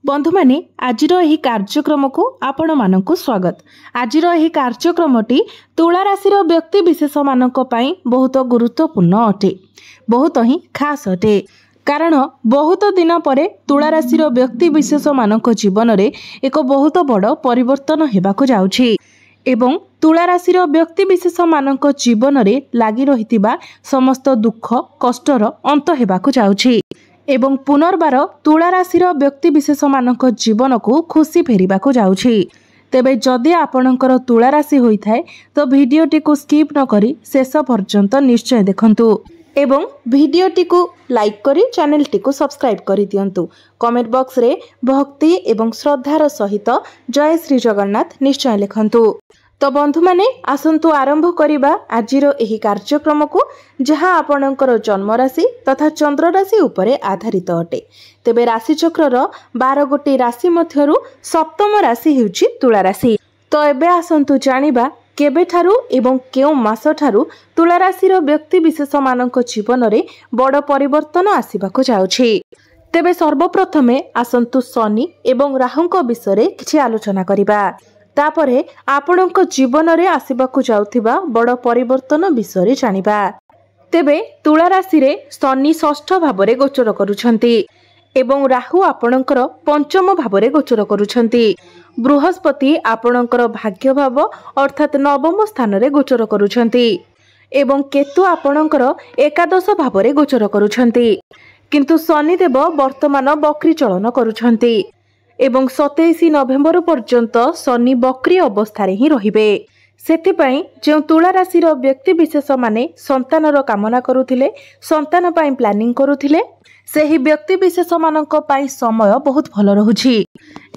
बंधु माने आजिर एही कार्यक्रम को आपण मानकु स्वागत। आजिर एही कार्यक्रमटी तुला राशि व्यक्ति विशेष मानक पई बहुत गुरुत्वपूर्ण अटे, बहुत ही खास अटे। कारण बहुत दिन पर तुला राशि व्यक्ति विशेष मानक जीवन रे एक बहुत बड़ परिवर्तन हेबाकु जाउछि एवं तुला राशि व्यक्ति विशेष मानक जीवन रे लागि रहितिबा समस्त दुख कष्टर अंत हेबाकु जाउछि एवं पुनर्बार तुला राशि व्यक्ति विशेष मानक जीवन को खुशी फेरिबाकु जाउछि। तेबे जदि आपणकर तुला राशि होइथाय तो भिडियोटी को स्किप न करी शेष पर्यंत निश्चय देखंतु एवं भिडियोटी को लाइक करी चैनलटी को सब्सक्राइब करी दियंतु। कमेंट बॉक्स रे भक्ति एवं श्रद्धार सहित जय श्री जगन्नाथ निश्चय लिखंतु। तो बंधु माने आसंतु आरंभ करिबा आजिर एही कार्यक्रम को, जहां आपणकर जन्म राशि तथा चंद्र राशि उपरे आधारित अटे। तेबे राशि चक्रर 12 गोटी राशि मध्यरु सप्तम राशि हेउची तुला राशि। तो एबे आसंतु जानिबा केबे ठारू एवं केउ मास ठारू तुला राशि व्यक्ति विशेष मानक जीवन रे बड़ परिवर्तन आसीबाकु जाउछि। तेबे सर्वप्रथमे आसंतु शनि एवं राहुंक विषय किछि आलोचना करिबा। तापरे आपणक जीवन रे आसीबाकु जाउथिबा बड़ परिवर्तन विषय जानिबा। तेबे तुला राशि रे शनि षष्ठ भावरे गोचर करूछंती एवं राहु आपणकर पंचम भावरे गोचर करूछंती। बृहस्पति आपणकर भाग्य भाव अर्थात नवम स्थान रे गोचर करूछंती एवं केतु आपणकर एकादश भावरे गोचर करूछंती। किंतु शनिदेव वर्तमान बक्री चलन करूछंती एवं 27 नवेम्बर पर्यंत शनि बक्री अवस्था ही रहिबे। सेथिपाई जो तुला राशि व्यक्ति विशेष माने संतानर कामना करुथिले, संतान पाई प्लानिंग करुथिले, सेही व्यक्ति विशेष मानक पाई समय बहुत भल रहुछि।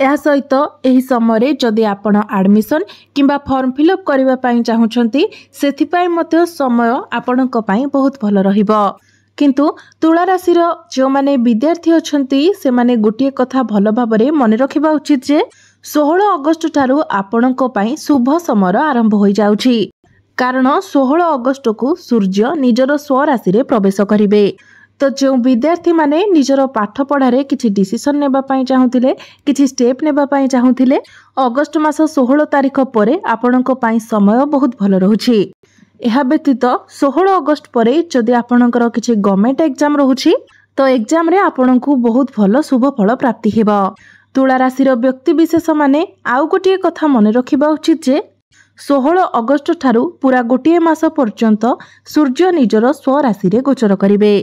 एहा सहित एही समय जदि आपण एडमिशन किंबा फॉर्म फिलअप करबा पाई चाहुछंती, सेथिपाई मते समय आपणक पाई बहुत भल रहिबो। किंतु तुला राशि जो माने विद्यार्थी अछंती से माने गोटे कथा भल भाबरे मन रखिबा उचित जे 16 अगस्त ठारू आपणक पाई शुभ समय आरंभ होई जाउछि। कारण 16 अगस्त को सूर्य निजर स्वराशि रे प्रवेश करिवे। तो जो विद्यार्थी माने निजर पाठ पढ़ारे किछि डिसिजन नेबा पाई चाहुथिले, किछि स्टेप नेबा पाई चाहुथिले, अगस्त मास 16 तारिख परे आपणक पाई समय बहुत भल रहुछि। एहा व्यतीत 16 अगस्त परे जदि आपणकर किछि गवर्नमेंट एग्जाम रहुछि तो एग्जाम रे आपणकु बहुत भल शुभ फल प्राप्ति हेबा। तुला राशि व्यक्ति विशेष माने आउ गोटे कथा मन रखिबा उचित जे 16 अगस्त ठारू पूरा गोटे मास पर्यंत सूर्य निजर स्वराशि रे गोचर करिवे,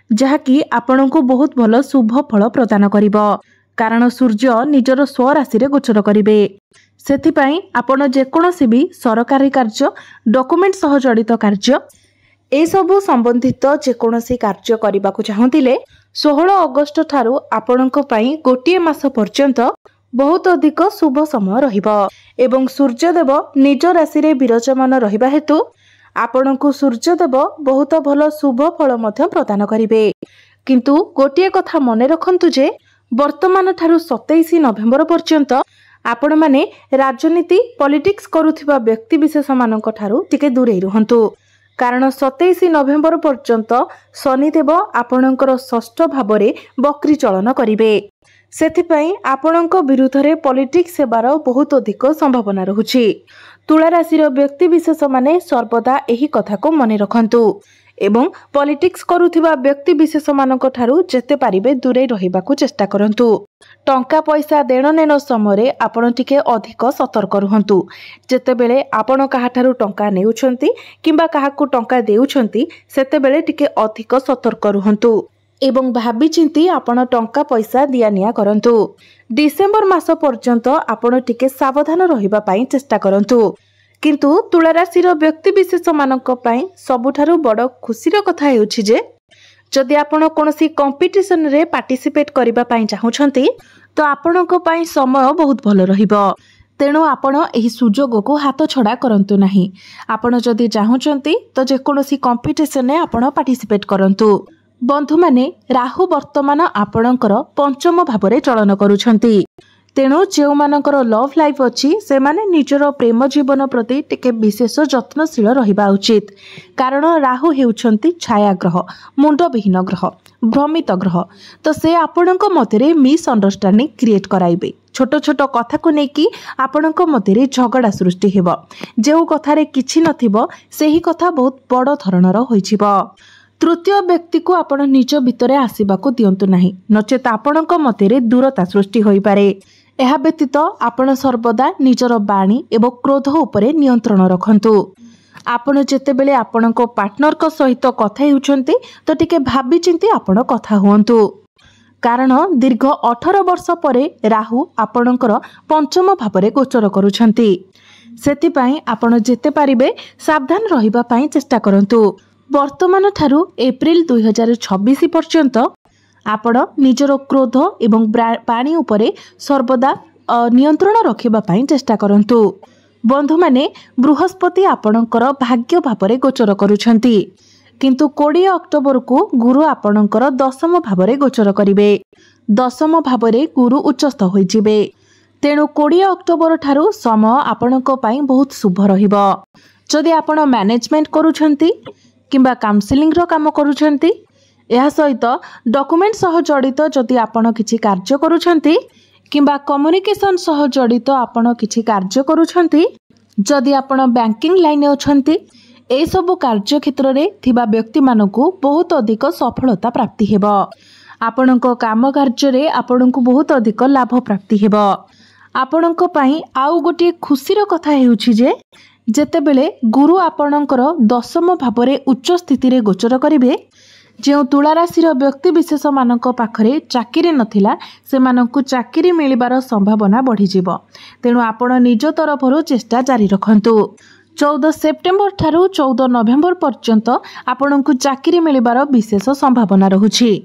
जहाँकि आपणकु बहुत भल शुभ फल प्रदान करिवो। कारण सूर्य निजर स्वराशि रे गोचर करिवे। सेथिपाई आपण जेकोसी भी सरकारी कार्य, डॉक्यूमेंट सह जड़ित कार्य, ए सबु संबंधित जेकोसी कार्य करबाकु चाहुतिले 16 अगस्त ठारू आपणक पई गोटे मास पर्यंत बहुत अधिक शुभ समय रहिबो एवं सूर्यदेव निज राशि रे विराजमान रहिबा हेतु आपणकु सूर्यदेव बहुत भल शुभ फल मध्य प्रदान करिवे। किंतु गोटे कथा मने रखंतु जे वर्तमान ठारू 27 नवेम्बर पर्यंत आपण माने राजनीति पॉलिटिक्स करुथिबा व्यक्ति विशेष मानक ठारू टिके दूरे रुहंतु। कारण 27 नवेम्बर पर्यंत शनिदेव आपणकर षष्ठ भावरे बक्री चलन करिवे। सेथिपाई आपणक विरुद्ध रे पॉलिटिक्स सेवार बहुत अधिक संभावना रहुछि। तुला राशि व्यक्ति विशेष माने सर्वदा एही कथा को मने रखंतु एवं पॉलिटिक्स करुथिबा व्यक्ति विशेष मानक ठारू जेते पारिबे दूरे रहिबाकू चेष्टा करंतु। टंका पैसा देण नेण समय आपण टिके अधिक सतर्क रुहंतु। जेतेबेले आपण काहाठारू टंका नेउछंती किंबा काहाकू टंका देउछंती सेतेबेले टिके अधिक सतर्क रुहंतु एवं भाबी चिंती आपण टंका पैसा दिया निया करंतु। डिसेंबर मास पर्यंत आपण टिके सावधान रहिबा पाई चेष्टा करंतु। किंतु तुला राशि व्यक्ति विशेष मानक पाई सबुठारु बड़ खुशीर कथा हेउछि जे जदि आपण कोनोसी कंपटीशन रे पार्टिसिपेट करिबा पाई चाहुछंती तो आपणक पाई समय बहुत भल रहिबो। तेणु आपण एही सुजोग को हाथ छड़ा करंतु नाही। आपण जदि चाहुछंती तो जे कोनोसी कंपटीशन रे आपण पार्टिसिपेट करंतु। बंधु माने राहु वर्तमान आपणकर पंचम भावरे चलन करूछंती। तेणु जो मानकर लव लाइफ अच्छी से माने निजर प्रेम जीवन प्रति टिके विशेष जत्नशील रहिबा उचित। कारण राहु हेउछंती छाया ग्रह, मुंडविहीन ग्रह, भ्रमित ग्रह। तो से आपणक मध्य मिसअंडरस्टैंडिंग क्रिएट कराइबे। छोट छोट कथा को लेकिन आपणक मध्य झगड़ा सृष्टि हेब। जो कथारे किछि नथिबो सेही कथा बहुत बड़ धरणर होइछिबो। तृतीय व्यक्ति को आपण निज भितरे आसीबाकू दियंतु नाही, नचेत आपणक मध्य दूरता सृष्टि होई पारे। एहा व्यतीत आपण सर्वदा निजर बाणी एवं क्रोध उपरे नियंत्रण रखंतु। आपण जेतेबेले आपणक पार्टनर को सहित कथा हेउछंती तो टिके भाबी चिंती आपण कथा हुअंतु। कारण दीर्घ 18 वर्ष परे राहु आपणकर पंचम भावरे गोचर करुछंती। सेतिपाई आपण जेते पारिबे सावधान रहिबा पाई चेष्टा करंतु। वर्तमान ठारू एप्रिल 2026 पर्यंत आपण निजर क्रोध एवं पानी उपरे सर्वदा नियंत्रण रखिबा पाई चेष्टा करंतु। बंधु माने बृहस्पति आपणकर भाग्य भावरे गोचर करुछंती, किंतु 20 अक्टोबर को गुरु आपणकर दशम भावरे गोचर करिवे। दशम भावरे गुरु उच्चस्थ होइजिबे। तेणु 20 अक्टोबर ठारू समय आपणक पाई बहुत शुभ रहिबो। जदि आपण मैनेजमेंट करुछंती किंबा काउंसलिंग रो काम करुछंती, यह सहित डॉक्यूमेंट सह जड़ित जदि आपण किछि कार्य करुछंती किंबा कम्युनिकेशन सह जड़ित आपण किछि कार्य करुछंती, जदि आपण बैंकिंग लाइन अछंती, ए सब कार्य क्षेत्र रे थिबा व्यक्ति मानकु बहुत अधिक सफलता प्राप्ति हेबो। आपणक काम कार्य रे आपणकु बहुत अधिक लाभ प्राप्ति हेबो। आपणक पई आउ गोटे खुशीर कथा हेउछि जे जेतेबेले गुरु आपणकर दशम भावरे उच्च स्थिति रे गोचर करिवे, जो तुला राशि व्यक्ति विशेष मानक पाखरे चाकरी नथिला से मानकु चाकरी मिलिबार संभावना बढ़ी जिवो। तेणु आपण निज तरफरु चेष्टा जारी रखंतु। 14 सेप्टेम्बर ठारू 14 नवेम्बर पर्यंत आपणकु चाकरी मिलिबार विशेष संभावना रहुछि।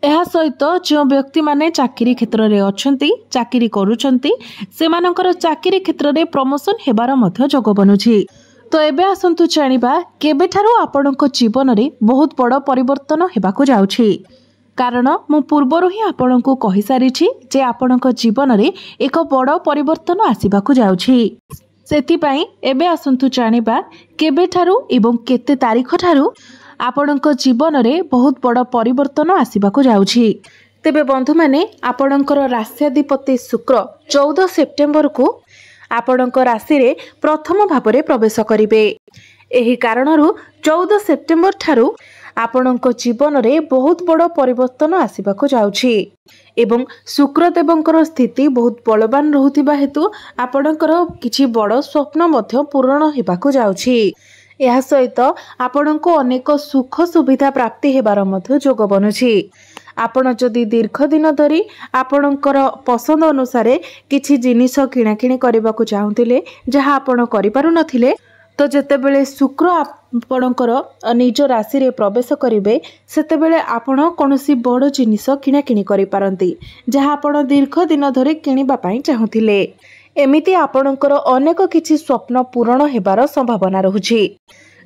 एहा सहित जो व्यक्ति माने चाकरी क्षेत्र रे अछंती, चाकरी करूछंती, से मानकर चाकरी क्षेत्र रे प्रमोशन हेबार मध्य जोग बनुछि। तो एबे आसंतु जानिबा केबे ठारू आपणक जीवन रे बहुत बड़ परिवर्तन हेबाकू जाउछि। कारण मु पूर्वरु ही आपणकू कहि सारिछि जे आपणक जीवन रे एक बड़ परिवर्तन आसीबाकू जाउछि। सेतिपाई एबे आसंतु जानिबा केबे ठारू एवं केते तारीख ठारू आपणक जीवन रे बहुत बड़ परिवर्तन आसीबाकू जाउछि। तेबे बंधु माने आपणकर राष्ट्राधिपति शुक्र 14 सेप्टेम्बर को आपणक राशि रे प्रथम भावरे प्रवेश करिवे। एही कारणरू 14 सेप्टेम्बर ठारू आपणक जीवन रे बहुत बड़ परिवर्तन आसीबाकू जाउछि एवं शुक्रदेवंकर स्थिति बहुत बलवान रहुतिबा हेतु आपणकर किछि बड़ स्वप्न मध्य पूर्ण हेबाकू जाउछि। यह सहित आपणको अनेक सुख सुविधा प्राप्ति हेबार मध्य जोग बनुछि। आपण जदि दीर्घ दिन धरी आपणकर पसंद अनुसार किछि जिनिस किणाकिणी करबाकू चाहुतिले जहा आपण करि पारु नथिले, तो जेतेबेले शुक्र आपणकर निज राशि रे प्रवेश करिवे सेतेबेले आपण कोनोसी बड़ जिनिस किणाकिणी करि पारंती जहा आपण दीर्घ दिन धरी किनिबा पई चाहुतिले। एमिति आपणकर अनेक किछि स्वप्न पूर्ण हेबार संभावना रहुछि।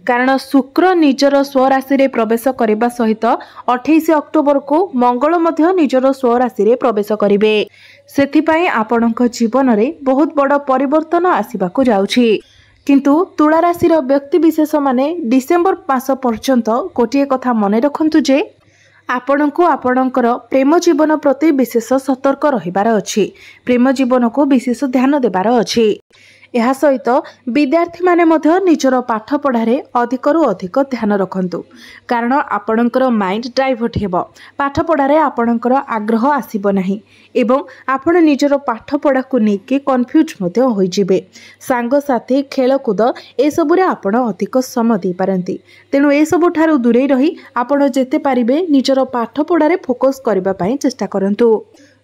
कारण शुक्र निजर स्वराशि रे प्रवेश करबा सहित 28 अक्टोबर को मंगल मध्य निजर स्वराशि रे प्रवेश करिवे। सेथिपाई आपणक जीवन रे बहुत बड़ परिवर्तन आसीबाकू जाउछि। किंतु तुला राशि व्यक्ति विशेष माने डिसेम्बर मास पर्यंत गोटे कथा मने रखंतु जे आपणको आपणकर प्रेम जीवन प्रति विशेष सतर्क रहिबार अछि। प्रेम जीवन को विशेष ध्यान देबार अछि। यह सहित विद्यार्थी माने मध्य निजर पाठ पढ़ारे अधिकरु अधिक ध्यान रखंतु। कारण आपणकर माइंड डाइवर्ट हेबो, पाठ पढ़ारे आपणकर आग्रह आसीबो नाही एवं आपण निजर पाठ पढ़ा को नेके कन्फ्यूज मध्य होई जिवे। सांग साथी खेलकूद ए सबुरे आपण अधिक समय दे पारंती। तेणु ए सबु ठारू दूरे रही आपण जेते पारिबे निजर पाठ पढ़ारे फोकस करबा पई चेष्टा करंतु।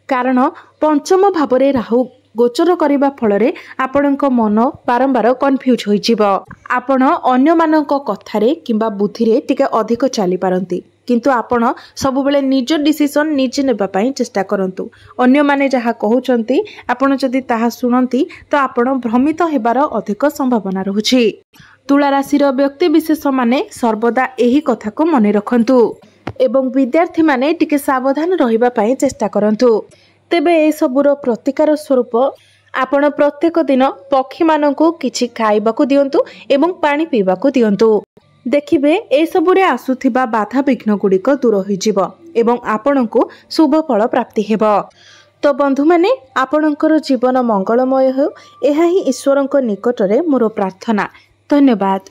कारण पंचम भावरे राहु गोचर करबा फलरे आपणक मन बारंबार कन्फ्यूज होई जिवो। आपण अन्य मानक कथारे किंबा बुद्धिरे टिके अधिक चली पारंती, किंतु आपण सब बेले निज डिसिजन निजे नेबा पई चेष्टा करंतु। अन्य माने जहा कहउचंती आपण जदि ताहा सुनंती तो आपण भ्रमित हेबार अधिक संभावना रहुछि। तुला राशिर व्यक्ति विशेष माने सर्वदा एही कथा को मने रखंतु एवं विद्यार्थी माने टिके सावधान रहिबा पई चेष्टा करंतु। तेबे ए सबुर प्रतिकार स्वरूप आपण प्रत्येक दिन पक्षी मानकु किछि खाइबाकू दियंतु एवं पानी पीबाकू दियंतु। देखिबे ए सबुरे आसुथिबा बाधा विघ्न गुड़िक दूर होइजिबो एवं आपणको शुभ फल प्राप्ति हेबो। तो बंधु माने आपणकर जीवन मंगलमय हो, एहा ही ईश्वरଙ୍କ निकटरे मोर प्रार्थना। धन्यवाद।